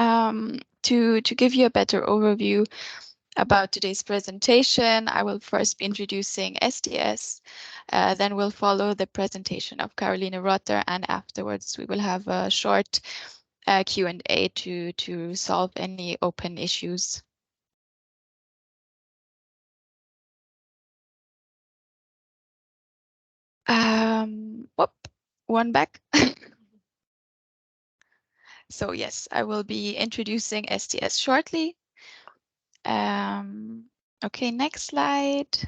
To give you a better overview about today's presentation, I will first be introducing STS, then we'll follow the presentation of Caroline Rotter, and afterwards we will have a short Q&A to solve any open issues. One back. So yes, I will be introducing STS shortly. Okay, next slide.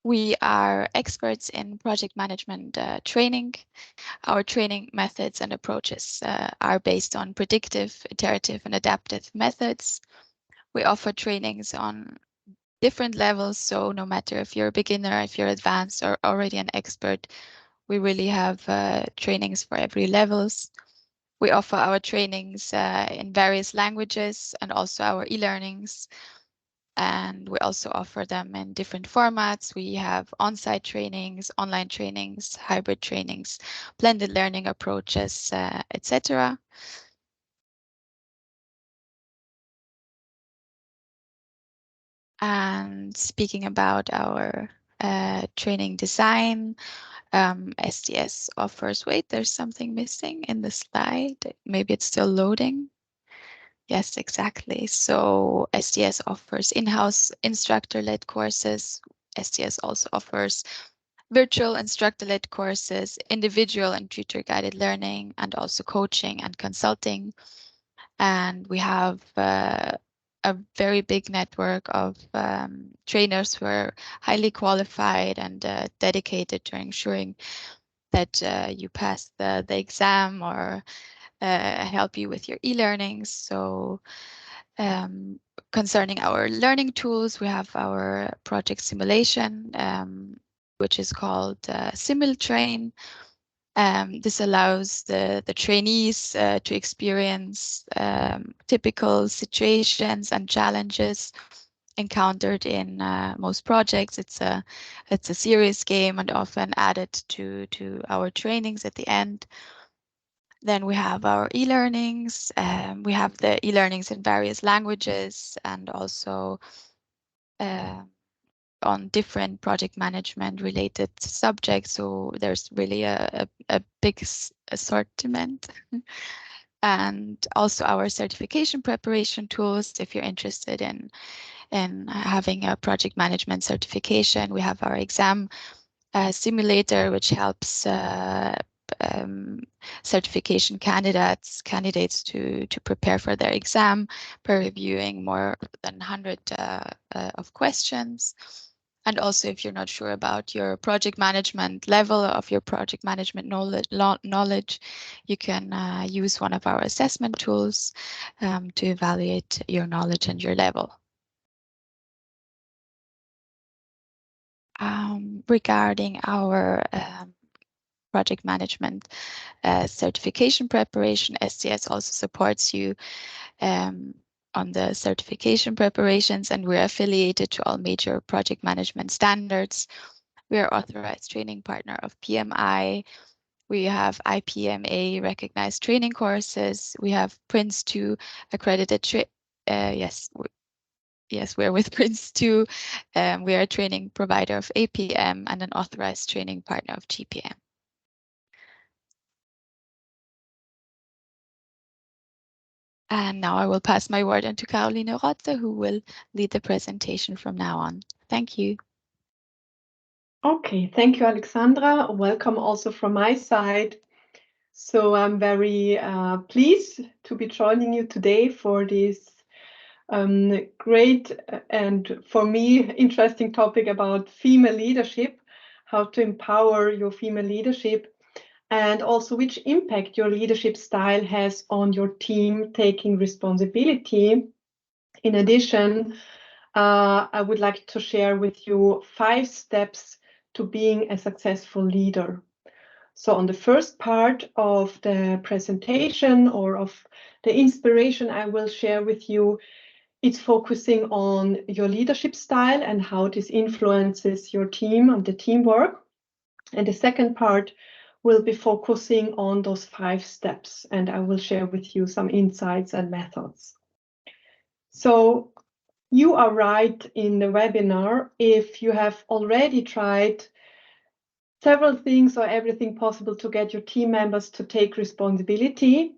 We are experts in project management training. Our training methods and approaches are based on predictive, iterative, and adaptive methods. We offer trainings on different levels, so no matter if you're a beginner, if you're advanced, or already an expert, we really have trainings for every levels. We offer our trainings in various languages and also our e-learnings. And we also offer them in different formats. We have on-site trainings, online trainings, hybrid trainings, blended learning approaches, etc. And speaking about our training design, STS offers, wait, there's something missing in the slide. Maybe it's still loading. Yes, exactly. So STS offers in-house instructor-led courses. STS also offers virtual instructor-led courses, individual and tutor-guided learning, and also coaching and consulting. And we have a very big network of trainers who are highly qualified and dedicated to ensuring that you pass the exam or help you with your e-learnings. So concerning our learning tools, we have our project simulation, which is called SimulTrain. This allows the trainees to experience typical situations and challenges encountered in most projects. It's a serious game and often added to our trainings at the end. Then we have our e-learnings. We have the e-learnings in various languages and also on different project management related subjects. So there's really a big assortment. And also our certification preparation tools. If you're interested in having a project management certification, we have our exam simulator, which helps certification candidates to prepare for their exam by reviewing more than 100 of questions. And also, if you're not sure about your project management level of your project management knowledge, you can use one of our assessment tools to evaluate your knowledge and your level. Regarding our project management certification preparation, STS also supports you on the certification preparations, and we're affiliated to all major project management standards. We are authorized training partner of PMI. We have IPMA recognized training courses. We have Prince2 accredited Yes, we're with Prince2. We are a training provider of APM and an authorized training partner of GPM. And now I will pass my word on to Caroline Rotter, who will lead the presentation from now on. Thank you. Okay, thank you, Alexandra. Welcome also from my side. So I'm very pleased to be joining you today for this great and for me interesting topic about female leadership, how to empower your female leadership, and also which impact your leadership style has on your team taking responsibility. In addition, I would like to share with you 5 steps to being a successful leader. So on the first part of the presentation or of the inspiration I will share with you, it's focusing on your leadership style and how this influences your team and the teamwork. And the second part will be focusing on those 5 steps, and I will share with you some insights and methods. So you are right in the webinar. If you have already tried several things or everything possible to get your team members to take responsibility,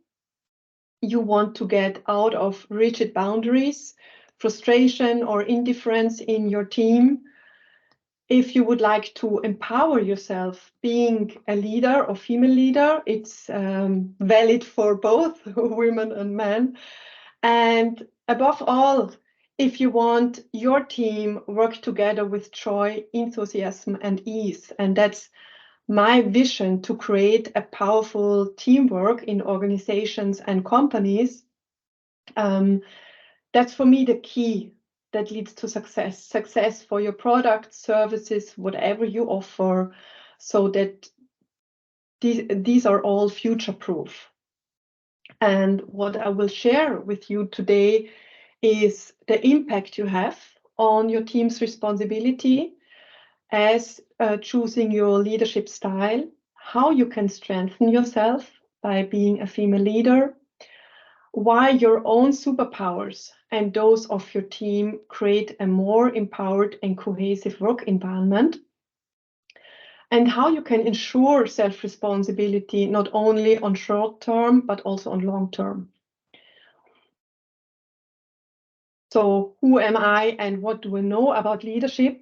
you want to get out of rigid boundaries, frustration or indifference in your team. If you would like to empower yourself being a leader or female leader, it's valid for both women and men. And above all, if you want your team work together with joy, enthusiasm, and ease, and that's my vision, to create a powerful teamwork in organizations and companies, that's for me the key that leads to success. Success for your products, services, whatever you offer, so that these are all future-proof. And what I will share with you today is the impact you have on your team's responsibility as choosing your leadership style, how you can strengthen yourself by being a female leader, why your own superpowers and those of your team create a more empowered and cohesive work environment, and how you can ensure self-responsibility not only on short term, but also on long term. So who am I and what do I know about leadership?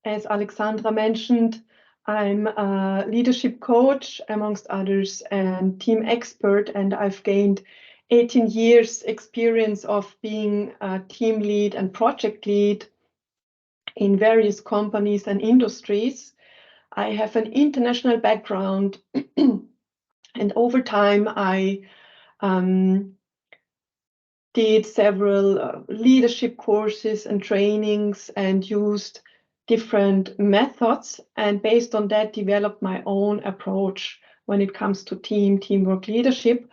As Alexandra mentioned, I'm a leadership coach, amongst others, and team expert, and I've gained 18 years experience of being a team lead and project lead in various companies and industries. I have an international background, and over time I did several leadership courses and trainings and used different methods, and based on that developed my own approach when it comes to teamwork leadership.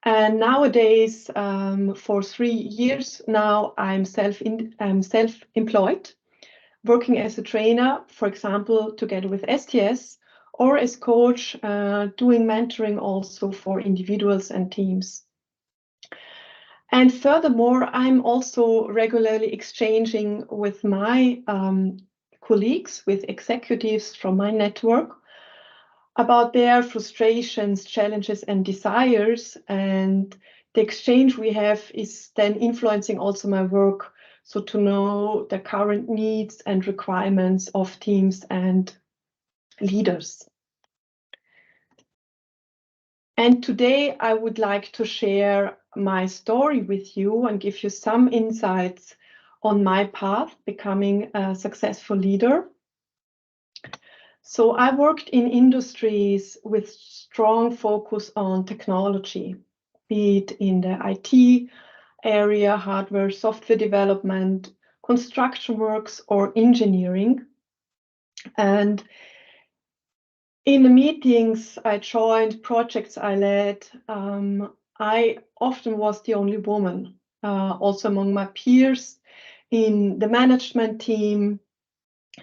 And nowadays, for 3 years now, I'm self-employed, working as a trainer, for example, together with STS, or as coach, doing mentoring also for individuals and teams. And furthermore, I'm also regularly exchanging with my colleagues, with executives from my network, about their frustrations, challenges, and desires. And the exchange we have is then influencing also my work, so to know the current needs and requirements of teams and leaders. And today I would like to share my story with you and give you some insights on my path becoming a successful leader. So I worked in industries with strong focus on technology, be it in the IT area, hardware, software development, construction works, or engineering. And in the meetings I joined, projects I led, I often was the only woman, also among my peers in the management team.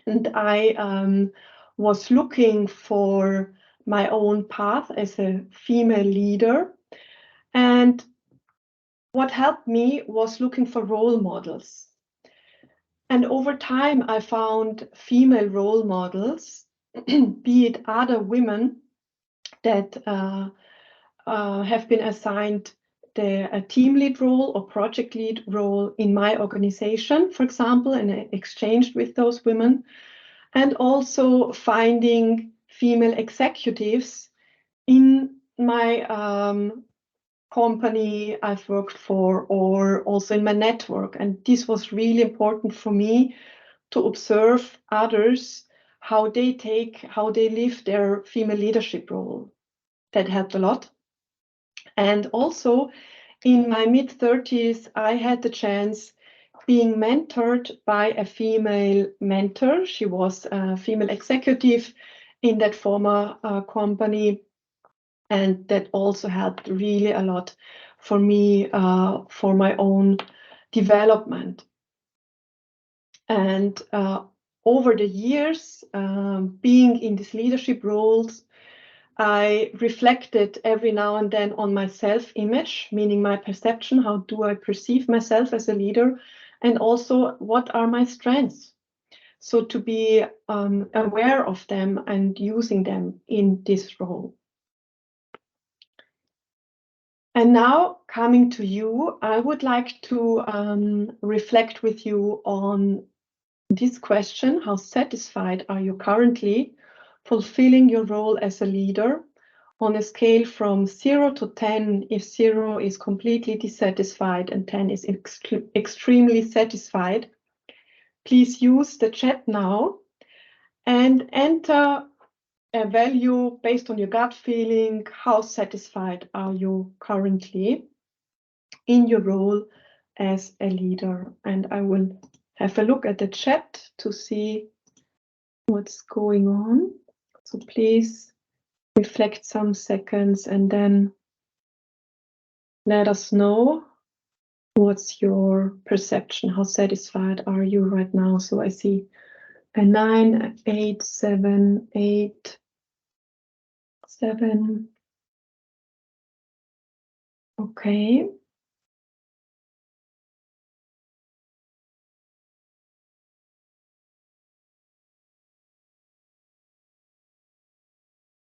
And I was looking for my own path as a female leader. And what helped me was looking for role models. And over time, I found female role models, be it other women that have been assigned a team lead role or project lead role in my organization, for example, and I exchanged with those women, and also finding female executives in my company I've worked for, or also in my network. And this was really important for me to observe others, how they live their female leadership role. That helped a lot. And also in my mid-30s, I had the chance being mentored by a female mentor. She was a female executive in that former company. And that also helped really a lot for me, for my own development. And over the years, being in these leadership roles, I reflected every now and then on my self-image, meaning my perception. How do I perceive myself as a leader? And also, what are my strengths? So to be aware of them and using them in this role. And now coming to you, I would like to reflect with you on this question: how satisfied are you currently fulfilling your role as a leader on a scale from 0 to 10, if 0 is completely dissatisfied and 10 is extremely satisfied? Please use the chat now and enter a value based on your gut feeling. How satisfied are you currently in your role as a leader? And I will have a look at the chat to see what's going on. So please reflect some seconds and then let us know what's your perception. How satisfied are you right now? So I see a 9, 8, 7, 8, 7. Okay.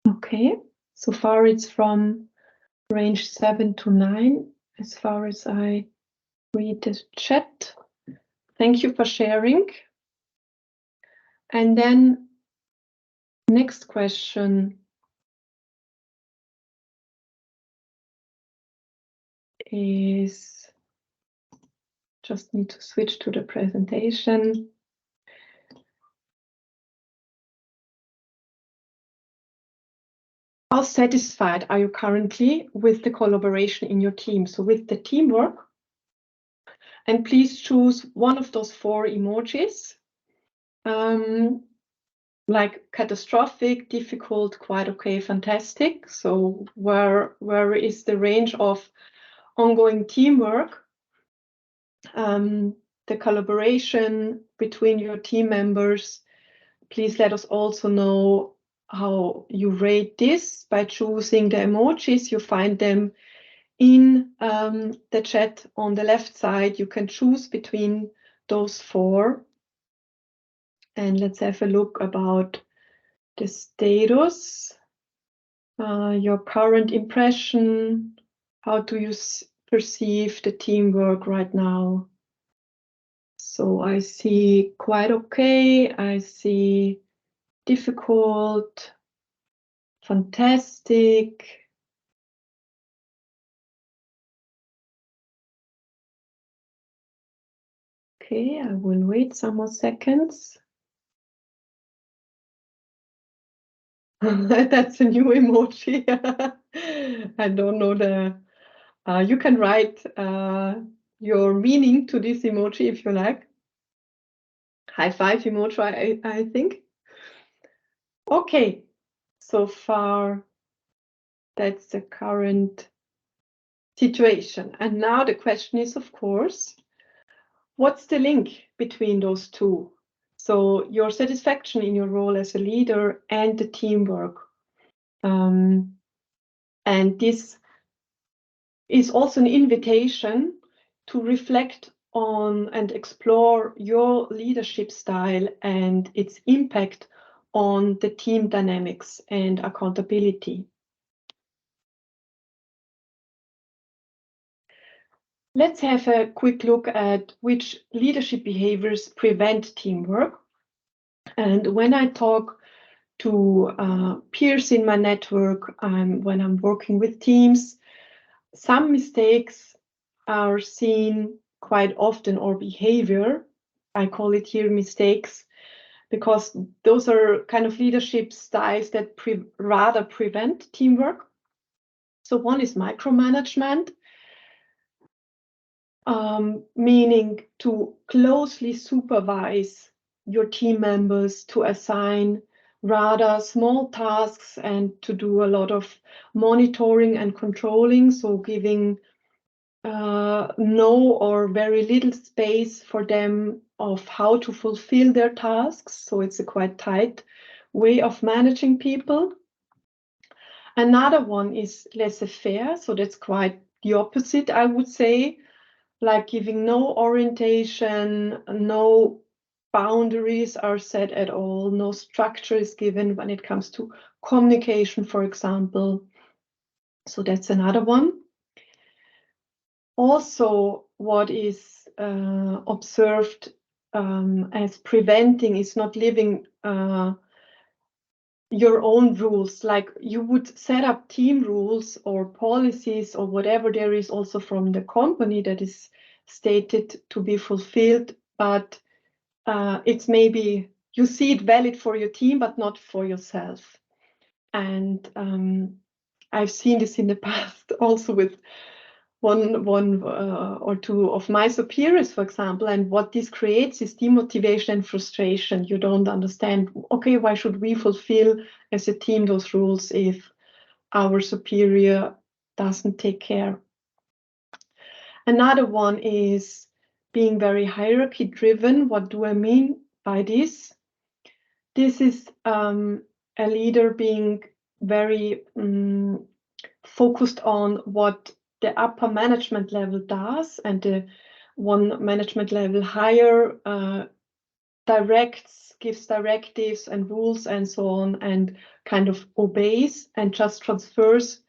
Okay. So far it's from range 7 to 9 as far as I read the chat. Thank you for sharing. And then next question is, just need to switch to the presentation. How satisfied are you currently with the collaboration in your team? So with the teamwork. And please choose one of those 4 emojis. Like catastrophic, difficult, quite okay, fantastic. So where is the range of ongoing teamwork? The collaboration between your team members. Please let us also know how you rate this by choosing the emojis. You find them in the chat on the left side. You can choose between those 4. And let's have a look about the status, your current impression. How do you perceive the teamwork right now? So I see quite okay, I see difficult, fantastic. Okay, I will wait some more seconds. That's a new emoji. I don't know the. You can write your meaning to this emoji if you like. High five emoji, I think. Okay, so far that's the current situation. And now the question is, of course, what's the link between those two? So your satisfaction in your role as a leader and the teamwork. And this is also an invitation to reflect on and explore your leadership style and its impact on the team dynamics and accountability. Let's have a quick look at which leadership behaviors prevent teamwork. And when I talk to peers in my network, when I'm working with teams, some mistakes are seen quite often, or behavior. I call it here mistakes, because those are kind of leadership styles that rather prevent teamwork. So one is micromanagement, meaning to closely supervise your team members, to assign rather small tasks and to do a lot of monitoring and controlling, so giving no or very little space for them of how to fulfill their tasks. So it's a quite tight way of managing people. Another one is laissez-faire, so that's quite the opposite, I would say, like giving no orientation, no boundaries are set at all, no structure is given when it comes to communication, for example. So that's another one. Also, what is observed as preventing is not living your own rules. Like you would set up team rules or policies or whatever there is also from the company that is stated to be fulfilled, but it's maybe you see it valid for your team, but not for yourself. And I've seen this in the past also with one or two of my superiors, for example, and what this creates is demotivation and frustration. You don't understand, okay, why should we fulfill as a team those rules if our superior doesn't take care? Another one is being very hierarchy driven. What do I mean by this? This is a leader being very focused on what the upper management level does, and the one management level higher gives directives and rules and so on, and kind of obeys and just transfers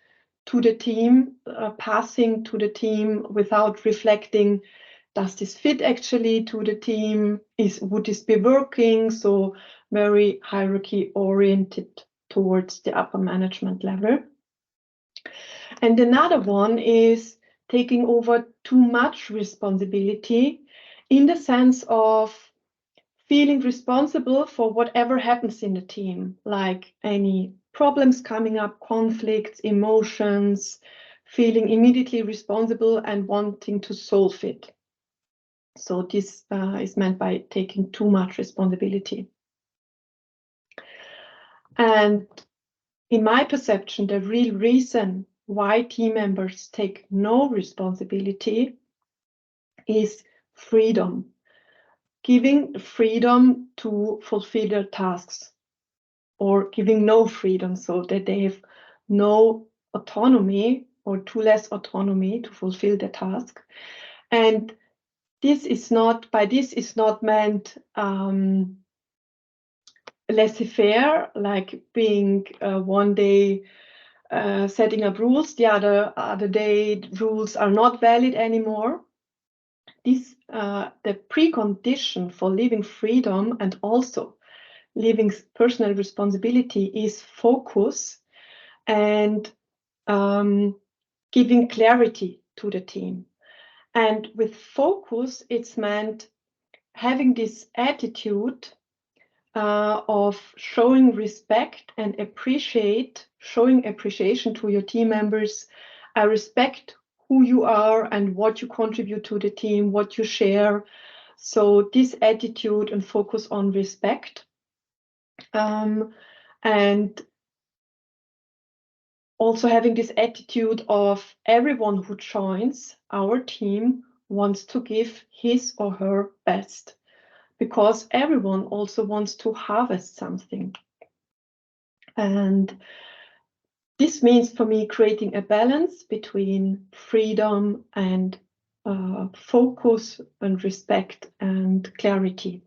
to the team, passing to the team without reflecting, does this fit actually to the team? Would this be working? So very hierarchy oriented towards the upper management level. And another one is taking over too much responsibility in the sense of feeling responsible for whatever happens in the team, like any problems coming up, conflicts, emotions, feeling immediately responsible and wanting to solve it. So this is meant by taking too much responsibility. And in my perception, the real reason why team members take no responsibility is freedom, giving freedom to fulfill their tasks, or giving no freedom so that they have no autonomy or too less autonomy to fulfill the task. And this is not meant laissez-faire, like being one day setting up rules, the other day rules are not valid anymore. This the precondition for living freedom and also living personal responsibility is focus and giving clarity to the team. And with focus, it's meant having this attitude of showing respect and showing appreciation to your team members. I respect who you are and what you contribute to the team, what you share. So this attitude and focus on respect. And also having this attitude of everyone who joins our team wants to give his or her best, because everyone also wants to harvest something. And this means for me creating a balance between freedom and focus and respect and clarity.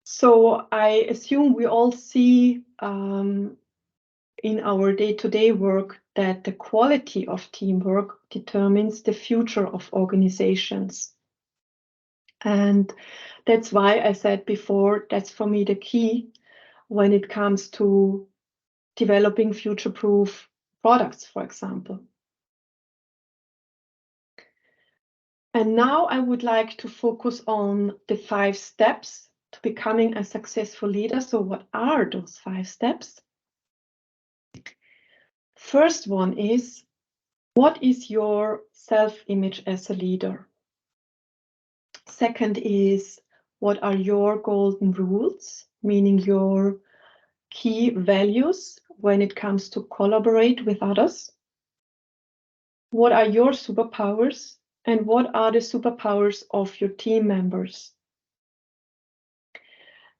So I assume we all see in our day-to-day work that the quality of teamwork determines the future of organizations. And that's why I said before, that's for me the key when it comes to developing future-proof products, for example. And now I would like to focus on the 5 steps to becoming a successful leader. So what are those 5 steps? First one is, what is your self-image as a leader? Second is, what are your golden rules, meaning your key values when it comes to collaborate with others? What are your superpowers, and what are the superpowers of your team members?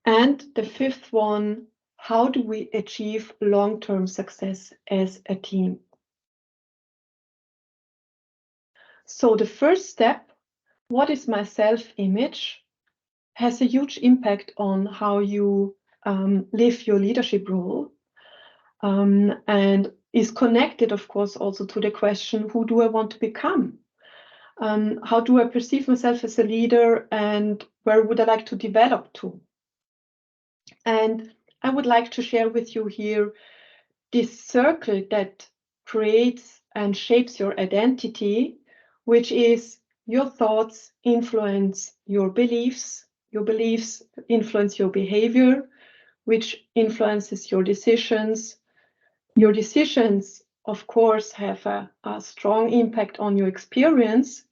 And the 5th one, how do we achieve long-term success as a team? So the first step, what is my self-image, has a huge impact on how you live your leadership role, and is connected, of course, also to the question, who do I want to become? How do I perceive myself as a leader, and where would I like to develop to? And I would like to share with you here this circle that creates and shapes your identity, which is your thoughts influence your beliefs influence your behavior, which influences your decisions. Your decisions, of course, have a strong impact on your experience,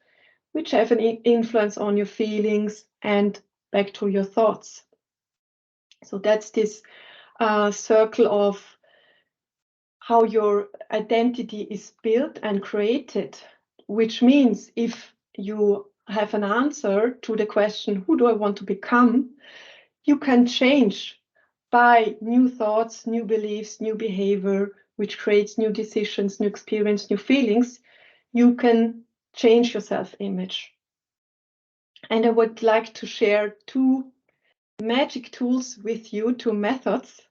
which have an influence on your feelings and back to your thoughts. So that's this circle of how your identity is built and created, which means if you have an answer to the question, who do I want to become, you can change by new thoughts, new beliefs, new behavior, which creates new decisions, new experience, new feelings. You can change your self-image. And I would like to share two magic tools with you, two methods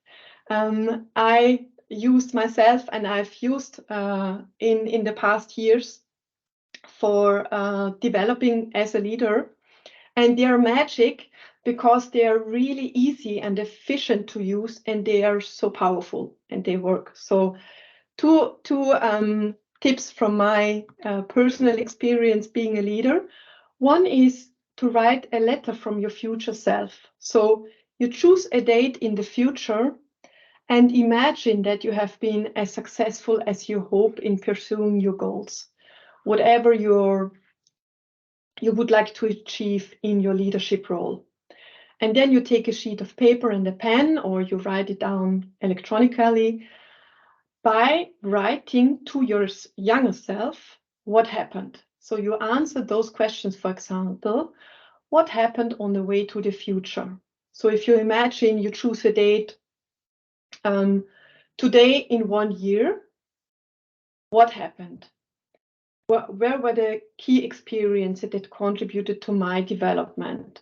I used myself and I've used in the past years for developing as a leader. And they are magic because they are really easy and efficient to use, and they are so powerful and they work. So two tips from my personal experience being a leader. One is to write a letter from your future self. So you choose a date in the future and imagine that you have been as successful as you hope in pursuing your goals, whatever you would like to achieve in your leadership role. And then you take a sheet of paper and a pen, or you write it down electronically by writing to your younger self what happened. So you answer those questions, for example, what happened on the way to the future? So if you imagine you choose a date, today in 1 year, what happened? Where were the key experiences that contributed to my development?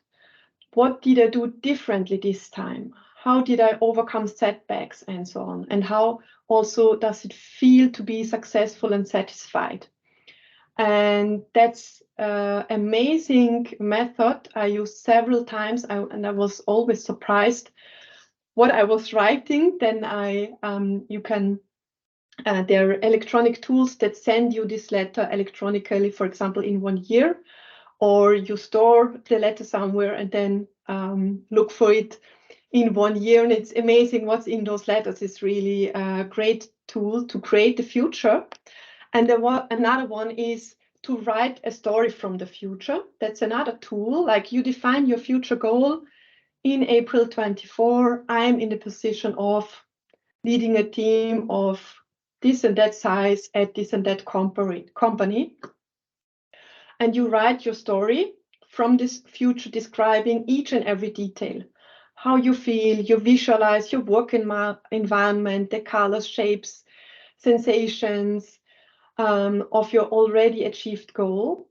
What did I do differently this time? How did I overcome setbacks and so on? And how also does it feel to be successful and satisfied? And that's an amazing method I used several times, and I was always surprised what I was writing. Then you can there are electronic tools that send you this letter electronically, for example, in 1 year, or you store the letter somewhere and then look for it in 1 year. And it's amazing what's in those letters. It's really a great tool to create the future. And another one is to write a story from the future. That's another tool. Like you define your future goal. In April 24, I'm in the position of leading a team of this and that size at this and that company. And you write your story from this future, describing each and every detail, how you feel, you visualize your work environment, the colors, shapes, sensations of your already achieved goal.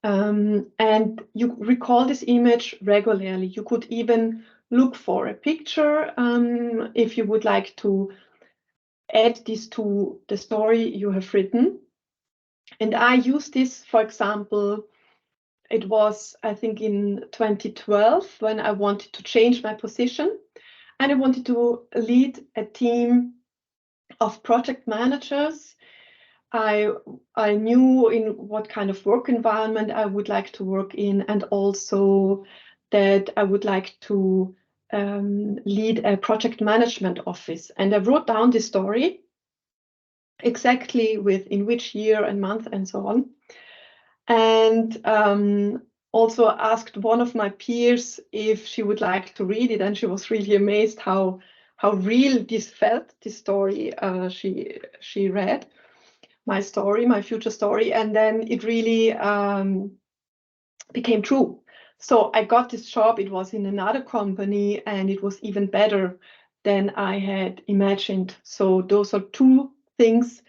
And you recall this image regularly. You could even look for a picture if you would like to add this to the story you have written. And I use this, for example, it was, I think, in 2012 when I wanted to change my position and I wanted to lead a team of project managers. I knew in what kind of work environment I would like to work in, and also that I would like to lead a project management office. And I wrote down this story exactly with in which year and month and so on. And also asked one of my peers if she would like to read it, and she was really amazed how real this felt, this story she read. My story, my future story, and then it really became true. So I got this job. It was in another company, and it was even better than I had imagined. So those are two things,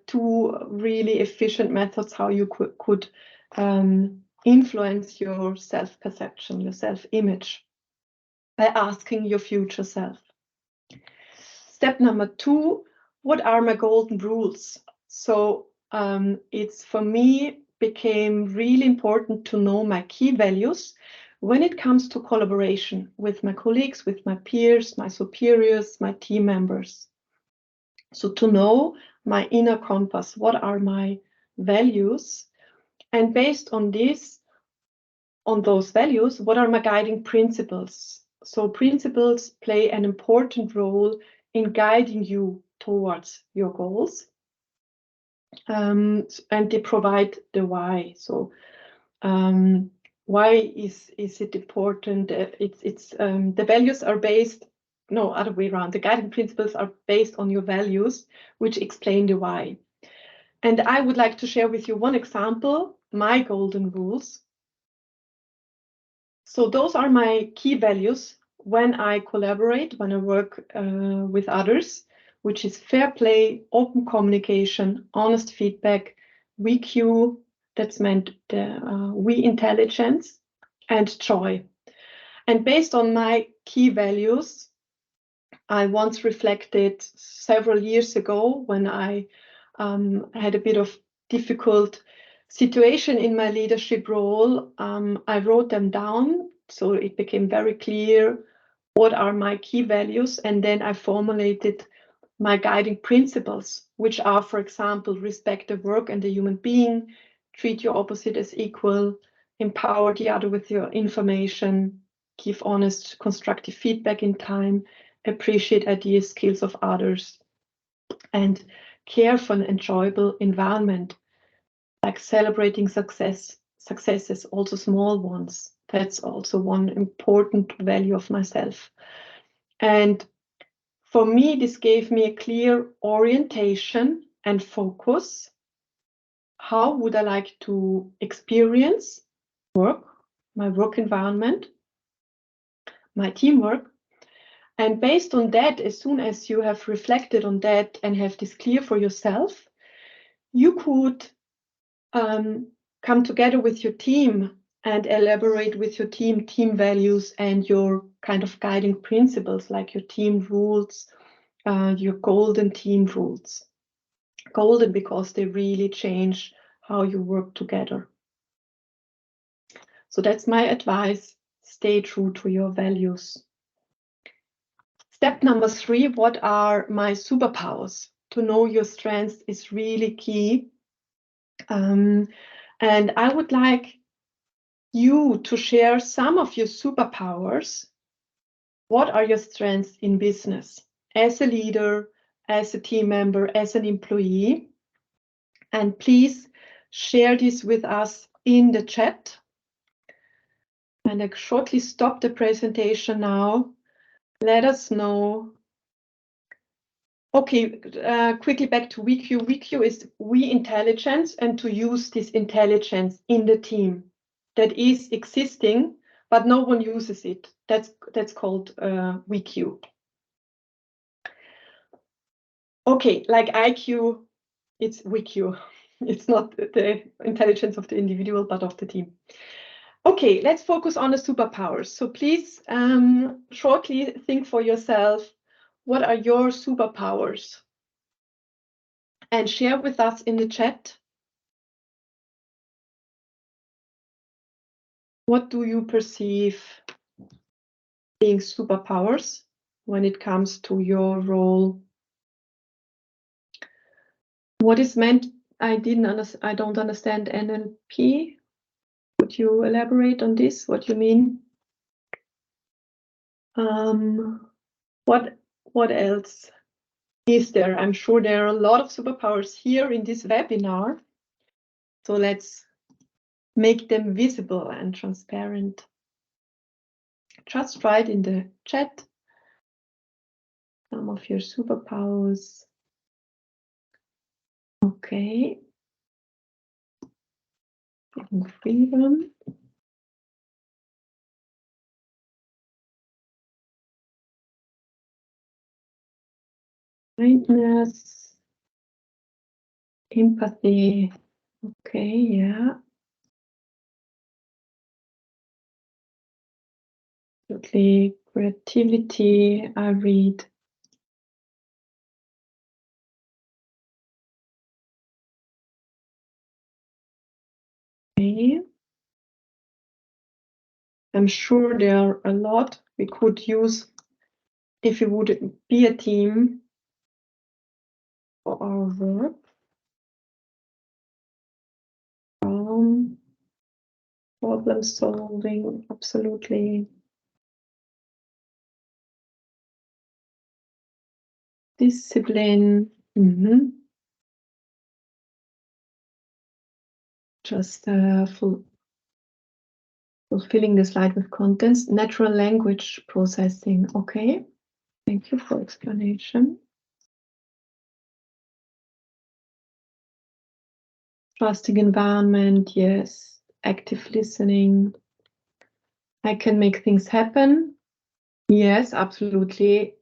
two really efficient methods how you could influence your self-perception, your self-image, by asking your future self. Step number 2, what are my golden rules? So it's, for me, became really important to know my key values when it comes to collaboration with my colleagues, with my peers, my superiors, my team members. So to know my inner compass, what are my values? And based on this, on those values, what are my guiding principles? So principles play an important role in guiding you towards your goals. And they provide the why. So why is it important? The values are based, no, other way around. The guiding principles are based on your values, which explain the why. And I would like to share with you one example, my golden rules. So those are my key values when I collaborate, when I work with others, which is fair play, open communication, honest feedback, WeQ, that's meant we intelligence, and joy. And based on my key values, I once reflected several years ago when I had a bit of difficult situation in my leadership role. I wrote them down so it became very clear what are my key values, and then I formulated my guiding principles, which are, for example, respect the work and the human being, treat your opposite as equal, empower the other with your information, give honest, constructive feedback in time, appreciate ideas, skills of others, and care for an enjoyable environment, like celebrating successes, also small ones. That's also one important value of myself. And for me, this gave me a clear orientation and focus. How would I like to experience work, my work environment, my teamwork? And based on that, as soon as you have reflected on that and have this clear for yourself, you could come together with your team and elaborate with your team values and your kind of guiding principles, like your team rules, your golden team rules. Golden because they really change how you work together. So that's my advice. Stay true to your values. Step number 3, what are my superpowers? To know your strengths is really key. And I would like you to share some of your superpowers. What are your strengths in business as a leader, as a team member, as an employee? And please share this with us in the chat. And I shortly stop the presentation now. Let us know. Okay, quickly back to WeQ. WeQ is we intelligence, and to use this intelligence in the team that is existing, but no one uses it. That's called WeQ. Okay, like IQ, it's WeQ. It's not the intelligence of the individual, but of the team. Okay, let's focus on the superpowers. So please shortly think for yourself, what are your superpowers? And share with us in the chat. What do you perceive being superpowers when it comes to your role? What is meant? I don't understand NLP. Could you elaborate on this? What you mean? What else is there? I'm sure there are a lot of superpowers here in this webinar. So let's make them visible and transparent. Just write in the chat some of your superpowers. Okay. Freedom. kindness, empathy. Okay, yeah. Absolutely. Creativity, I read. Okay. I'm sure there are a lot we could use if we would be a team for our work. Problem solving, absolutely. Discipline. Just fulfilling the slide with contents. Natural language processing. Okay. Thank you for explanation. Trusting environment. Yes. Active listening. I can make things happen. Yes, absolutely.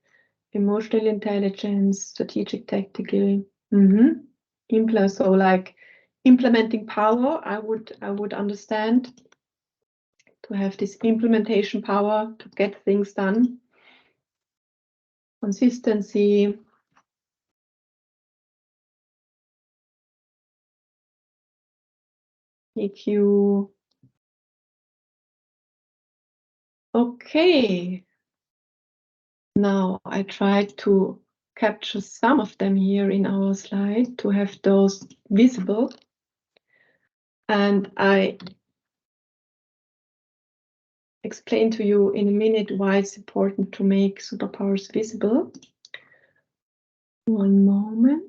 Emotional intelligence, strategic, tactical. So like implementing power, I would understand, to have this implementation power to get things done. Consistency. EQ. Okay. Now I tried to capture some of them here in our slide to have those visible. And I explain to you in a minute why it's important to make superpowers visible. One moment.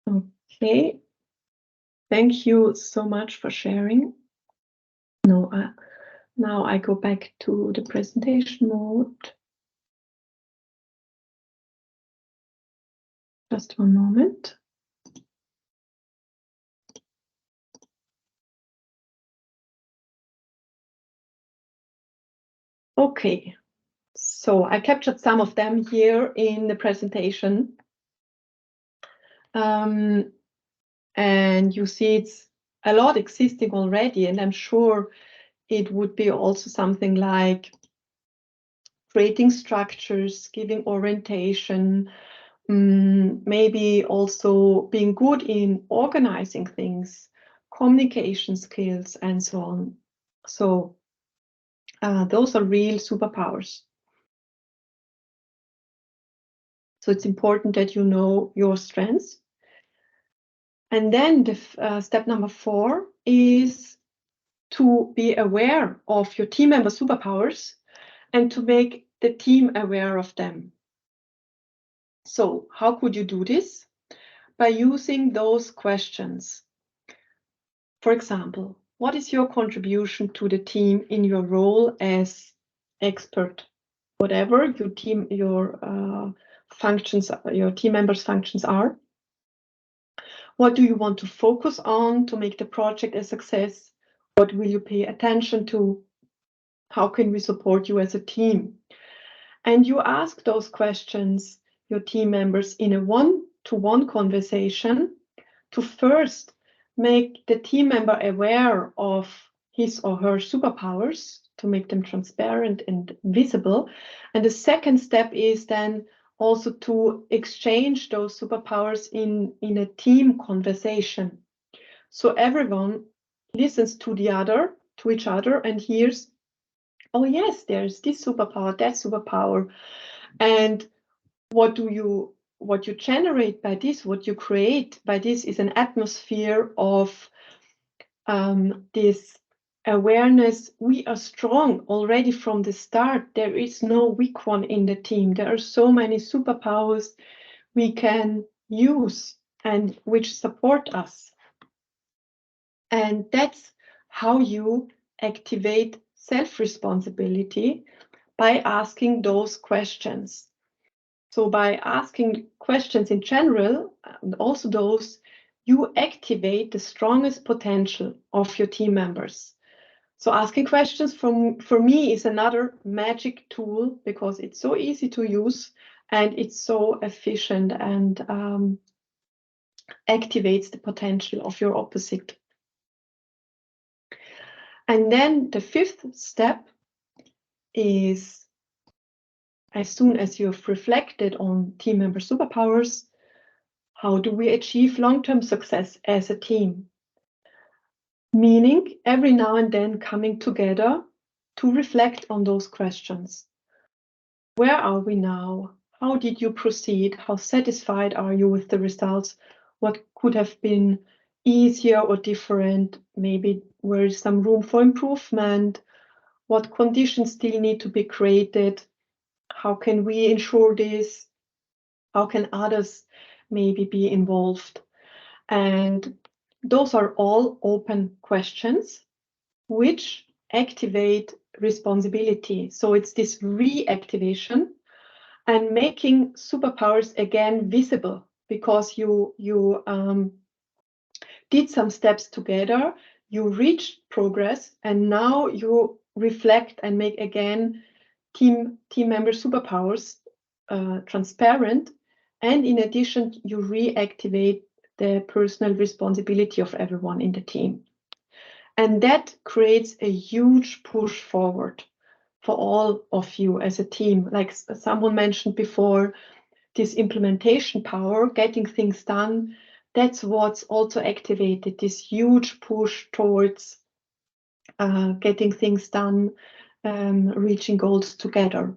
Okay. Thank you so much for sharing. Now I go back to the presentation mode. Just one moment. Okay, so I captured some of them here in the presentation. And you see it's a lot existing already, and I'm sure it would be also something like creating structures, giving orientation, maybe also being good in organizing things, communication skills, and so on. So those are real superpowers. So it's important that you know your strengths. And then the step number 4 is to be aware of your team member superpowers and to make the team aware of them. So how could you do this? By using those questions. For example, what is your contribution to the team in your role as expert? Whatever your team members' functions are. What do you want to focus on to make the project a success? What will you pay attention to? How can we support you as a team? And you ask those questions, your team members, in a one-to-one conversation to first make the team member aware of his or her superpowers, to make them transparent and visible. And the second step is then also to exchange those superpowers in a team conversation. So everyone listens to each other, and hears, oh yes, there's this superpower, that superpower. And what you generate by this, what you create by this, is an atmosphere of this awareness. We are strong already from the start. There is no weak one in the team. There are so many superpowers we can use and which support us. And that's how you activate self-responsibility, by asking those questions. So by asking questions in general, and also those, you activate the strongest potential of your team members. So asking questions for me is another magic tool because it's so easy to use and it's so efficient and activates the potential of your opposite. And then the fifth step is, as soon as you've reflected on team member superpowers, how do we achieve long-term success as a team? Meaning every now and then coming together to reflect on those questions. Where are we now? How did you proceed? How satisfied are you with the results? What could have been easier or different? Maybe where is some room for improvement? What conditions still need to be created? How can we ensure this? How can others maybe be involved? And those are all open questions which activate responsibility. So it's this reactivation and making superpowers again visible because you did some steps together, you reached progress, and now you reflect and make again team member superpowers transparent. And in addition, you reactivate the personal responsibility of everyone in the team. And that creates a huge push forward for all of you as a team. Like someone mentioned before, this implementation power, getting things done, that's what's also activated this huge push towards getting things done, reaching goals together.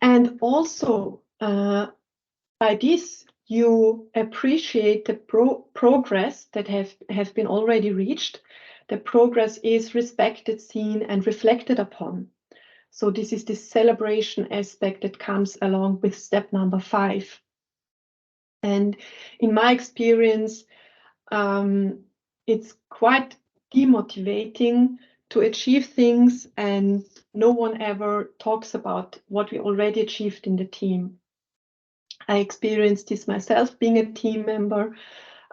And also, by this, you appreciate the progress that have been already reached. The progress is respected, seen, and reflected upon. So this is the celebration aspect that comes along with step number 5. And in my experience, it's quite demotivating to achieve things and no one ever talks about what we already achieved in the team. I experienced this myself being a team member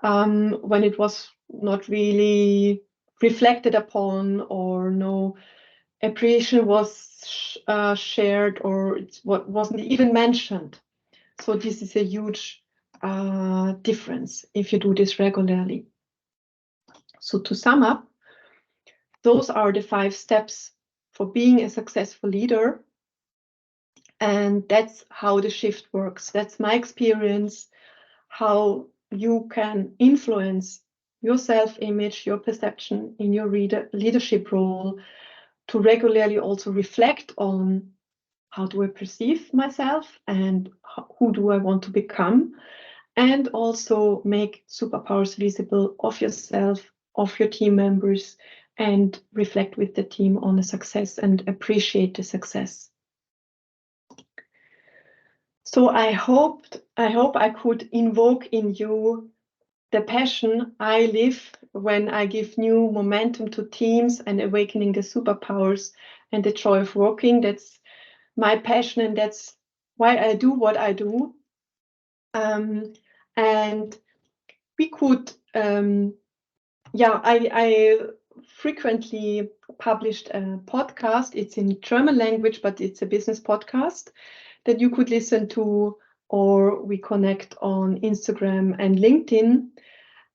when it was not really reflected upon or no appreciation was shared or it wasn't even mentioned. So this is a huge difference if you do this regularly. So to sum up, those are the 5 steps for being a successful leader. And that's how the shift works. That's my experience, how you can influence your self-image, your perception in your leadership role, to regularly also reflect on how do I perceive myself and who do I want to become, and also make superpowers visible of yourself, of your team members, and reflect with the team on the success and appreciate the success. So I hope I could invoke in you the passion I live when I give new momentum to teams and awakening the superpowers and the joy of working. That's my passion and that's why I do what I do. And we could, I frequently published a podcast. It's in German language, but it's a business podcast that you could listen to, or we connect on Instagram and LinkedIn.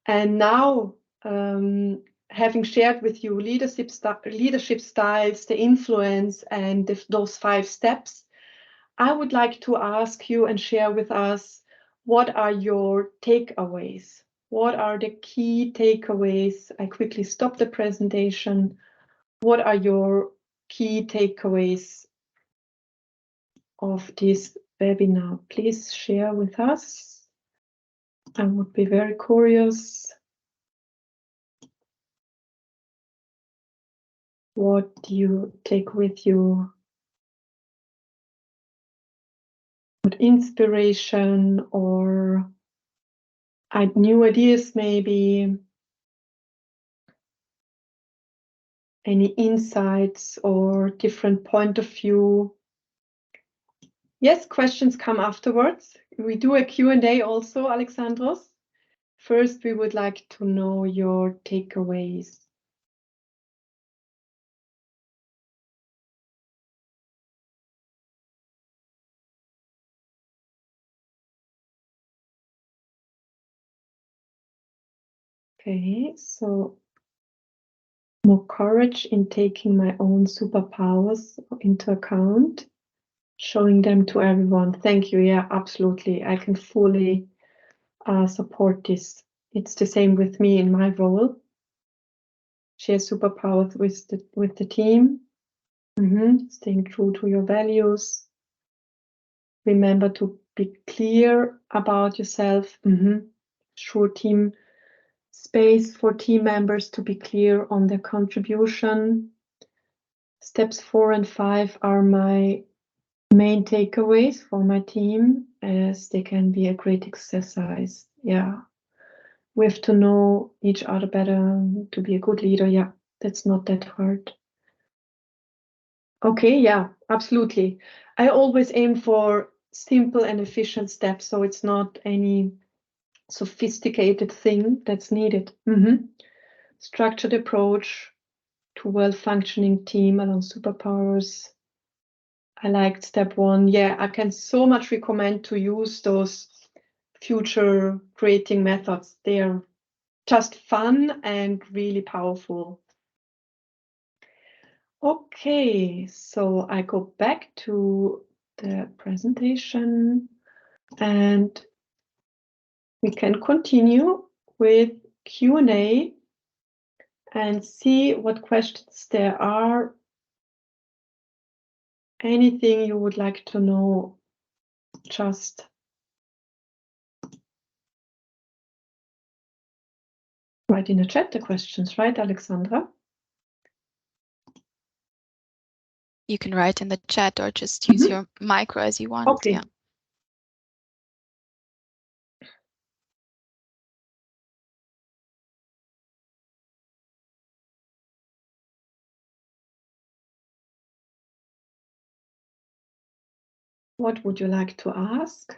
And now, having shared with you leadership styles, the influence, and those 5 steps, I would like to ask you and share with us, what are your takeaways? What are the key takeaways? I quickly stop the presentation. What are your key takeaways of this webinar? Please share with us. I would be very curious what you take with you. What inspiration or new ideas, maybe any insights or different point of view. Yes, questions come afterwards. We do a Q&A also, Alexandros. First, we would like to know your takeaways. Okay, so more courage in taking my own superpowers into account, showing them to everyone. Thank you. Yeah, absolutely. I can fully support this. It's the same with me in my role. Share superpowers with the team. Staying true to your values. Remember to be clear about yourself. Sure, team space for team members to be clear on their contribution. Steps 4 and 5 are my main takeaways for my team, as they can be a great exercise. Yeah, we have to know each other better to be a good leader. Yeah, that's not that hard. Okay, yeah, absolutely. I always aim for simple and efficient steps, so it's not any sophisticated thing that's needed. Structured approach to well-functioning team along superpowers. I liked step 1. Yeah, I can so much recommend to use those future creating methods. They're just fun and really powerful. Okay, so I go back to the presentation and we can continue with Q&A and see what questions there are. Anything you would like to know, just write in the chat the questions, right, Alexandra? You can write in the chat or just use your micro as you want. Okay. Yeah. What would you like to ask?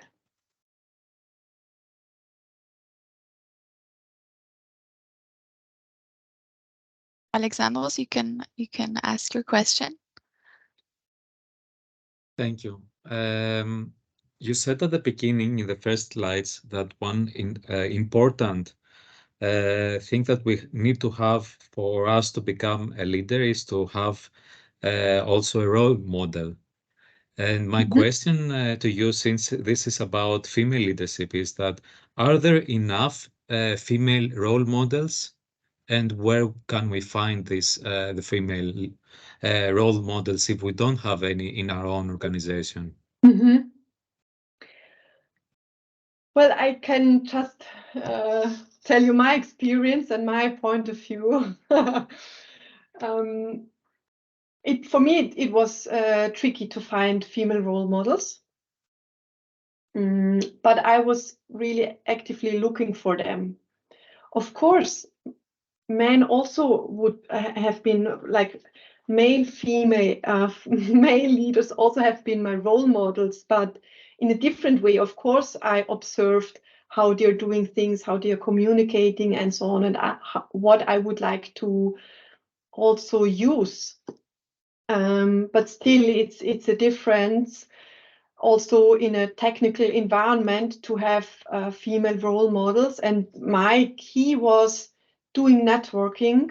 Alexandros, you can ask your question. Thank you. You said at the beginning in the first slides that one important thing that we need to have for us to become a leader is to have also a role model. And my question to you, since this is about female leadership, is that are there enough female role models? And where can we find this the female role models if we don't have any in our own organization? Well, I can just tell you my experience and my point of view. For me, it was tricky to find female role models, but I was really actively looking for them. Of course, men also would have been like female leaders also have been my role models, but in a different way. Of course, I observed how they're doing things, how they're communicating and so on, and what I would like to also use. But still, it's a difference also in a technical environment to have female role models. And my key was doing networking,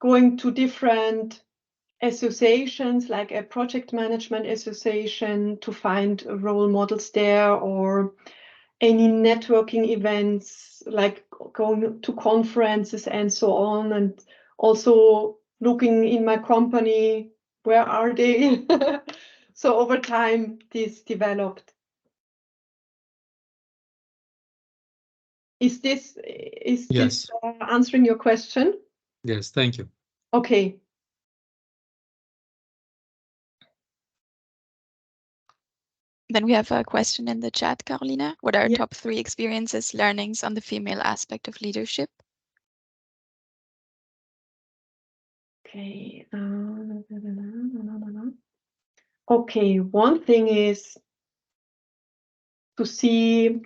going to different associations like a project management association to find role models there, or any networking events like going to conferences and so on, and also looking in my company, where are they? So over time this developed. Is this Yes. answering your question? Yes, thank you. Okay. Then we have a question in the chat, Carolina. What are Yeah. top 3 experiences, learnings on the female aspect of leadership? Okay. Okay, one thing is to see,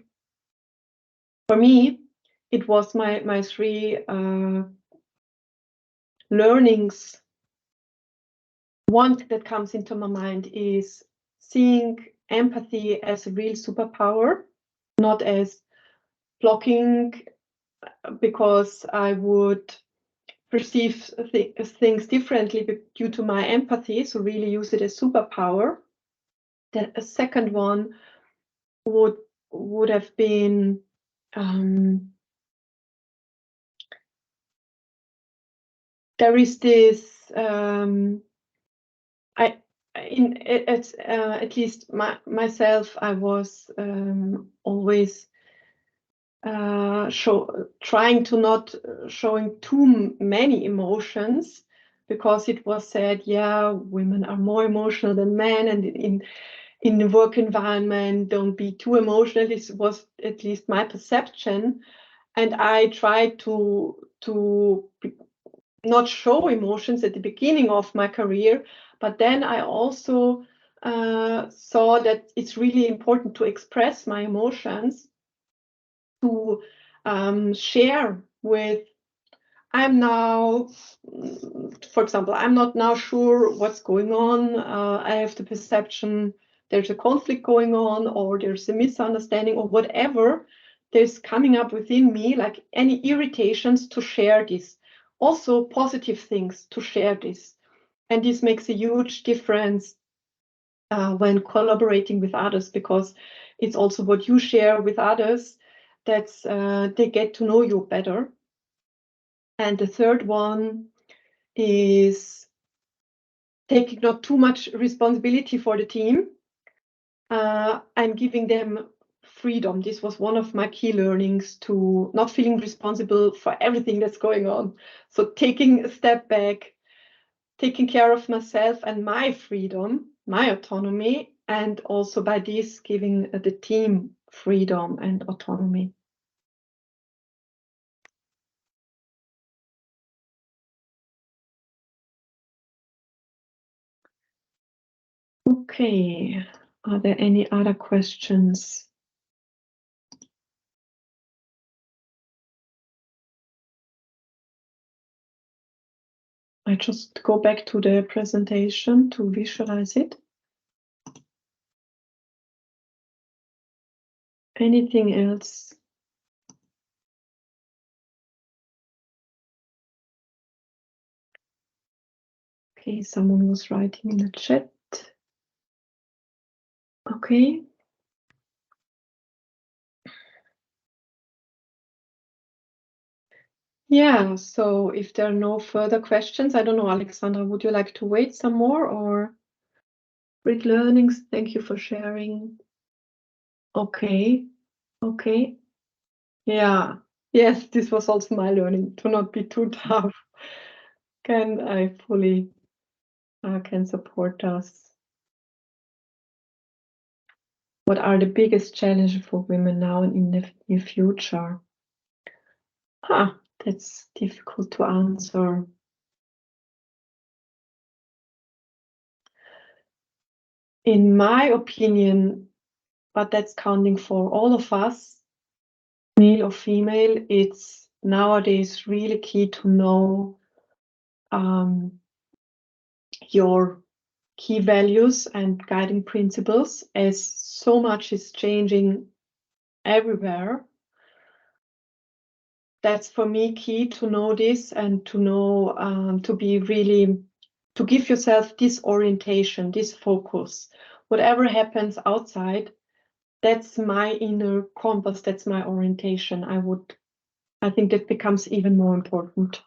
for me, it was my 3 learnings. One that comes into my mind is seeing empathy as a real superpower, not as blocking because I would perceive things differently due to my empathy, so really use it as superpower. The second one would have been there is this at least myself, I was always trying to not showing too many emotions, because it was said, yeah, women are more emotional than men, and in the work environment, don't be too emotional. This was at least my perception, and I tried to not show emotions at the beginning of my career, but then I also saw that it's really important to express my emotions, to share with. I'm now, for example, I'm not now sure what's going on. I have the perception there's a conflict going on, or there's a misunderstanding, or whatever there's coming up within me, like any irritations, to share this. Also positive things, to share this. And this makes a huge difference when collaborating with others, because it's also what you share with others that's they get to know you better. And the third one is taking not too much responsibility for the team. I'm giving them freedom. This was one of my key learnings, to not feeling responsible for everything that's going on. So taking a step back, taking care of myself and my freedom, my autonomy, and also by this giving the team freedom and autonomy. Okay, are there any other questions? I just go back to the presentation to visualize it. Anything else? Okay, someone was writing in the chat. Okay. Yeah, so if there are no further questions, I don't know, Alexandra, would you like to wait some more, or great learnings? Thank you for sharing. Okay, okay. Yeah, yes, this was also my learning, to not be too tough. I fully can support us. What are the biggest challenges for women now and in the near future? That's difficult to answer. In my opinion, but that's counting for all of us, male or female, it's nowadays really key to know your key values and guiding principles, as so much is changing everywhere. That's for me key to know this, and to know to be really, to give yourself this orientation, this focus. Whatever happens outside, that's my inner compass, that's my orientation. I think that becomes even more important.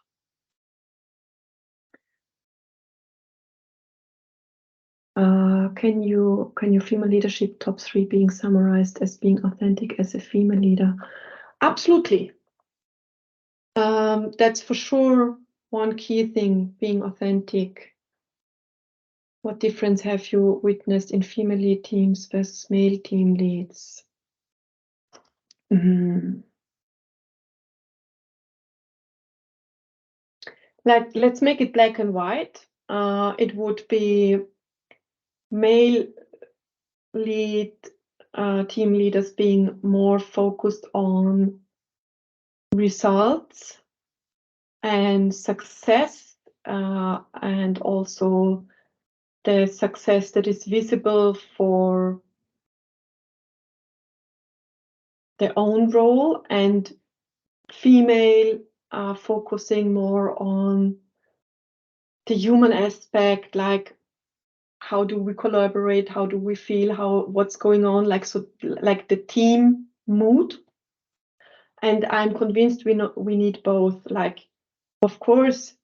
Can you female leadership top 3 being summarized as being authentic as a female leader? Absolutely. That's for sure one key thing, being authentic. What difference have you witnessed in female lead teams versus male team leads? Let's make it black and white. It would be male lead team leaders being more focused on results and success, and also the success that is visible for their own role, and female, focusing more on the human aspect, like how do we collaborate, how do we feel, what's going on, like the team mood. And I'm convinced we need both, like, of course,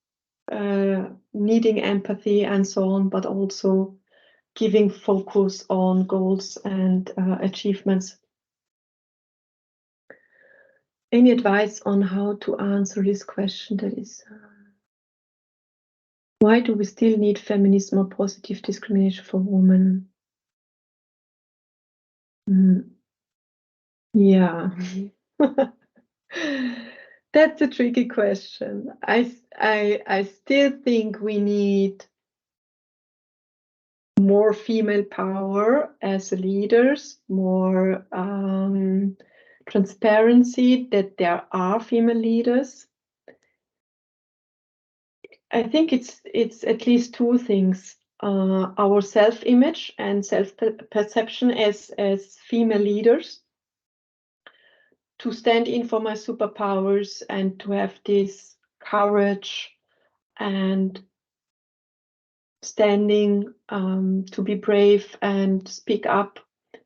needing empathy and so on, but also giving focus on goals and achievements. Any advice on how to answer this question? That is, why do we still need feminism or positive discrimination for women? Yeah. That's a tricky question. I still think we need more female power as leaders, more transparency that there are female leaders. I think it's at least two things: our self-image and self-perception as female leaders, to stand in for my superpowers and to have this courage and standing, to be brave and speak up,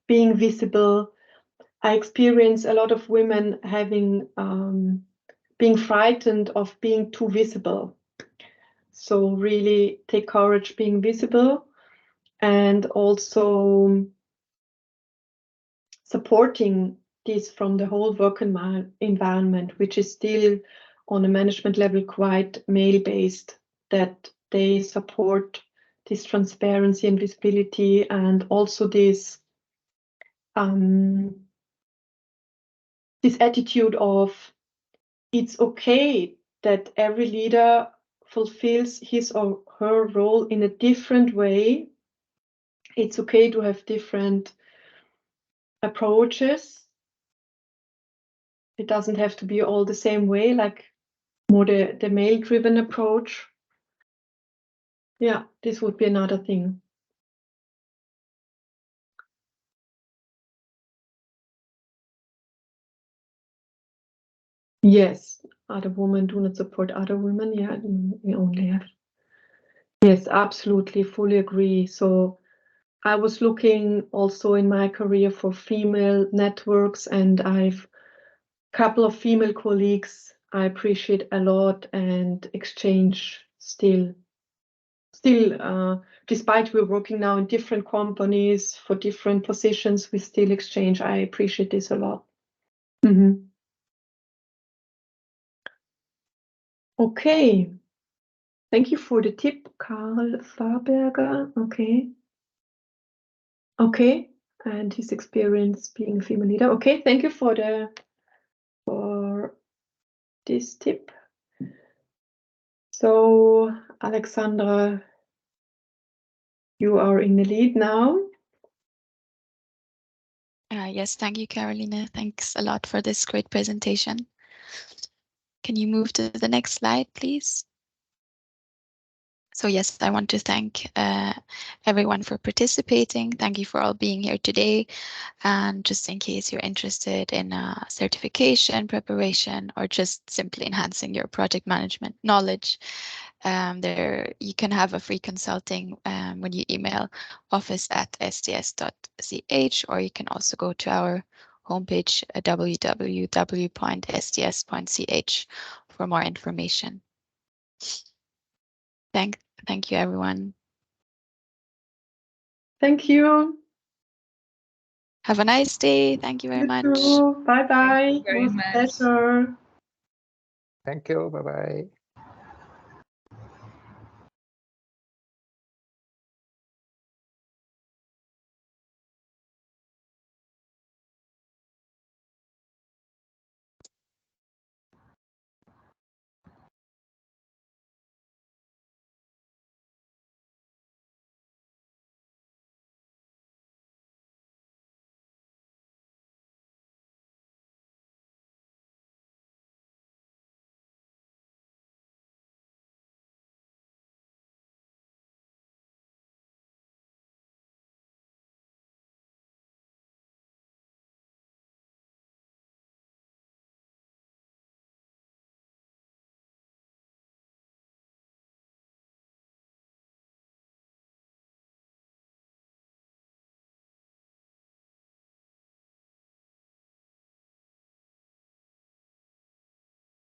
being visible. I experience a lot of women having being frightened of being too visible. So really take courage being visible, and also supporting this from the whole work environment, which is still on a management level quite male-based, that they support this transparency and visibility, and also this this attitude of it's okay that every leader fulfills his or her role in a different way. It's okay to have different approaches. It doesn't have to be all the same way, like more the male-driven approach. Yeah, this would be another thing. Yes, other women do not support other women. Yeah, we only have. Yes, absolutely, fully agree. So I was looking also in my career for female networks, and I've a couple of female colleagues I appreciate a lot and exchange still, despite we're working now in different companies for different positions, we still exchange. I appreciate this a lot. Okay. Thank you for the tip, Karl Fahrberger. Okay. And his experience being a female leader. Okay, thank you for this tip. So, Alexandra, you are in the lead now. Yes, thank you, Caroline. Thanks a lot for this great presentation. Can you move to the next slide, please? So yes, I want to thank everyone for participating. Thank you for all being here today. And just in case you're interested in certification preparation or just simply enhancing your project management knowledge, there you can have a free consulting when you email office@sts.ch, or you can also go to our homepage www.sts.ch for more information. Thank you, everyone. Thank you. Have a nice day. Thank you very much. Bye bye. Thank you very It was a much. pleasure. Thank you. Bye bye.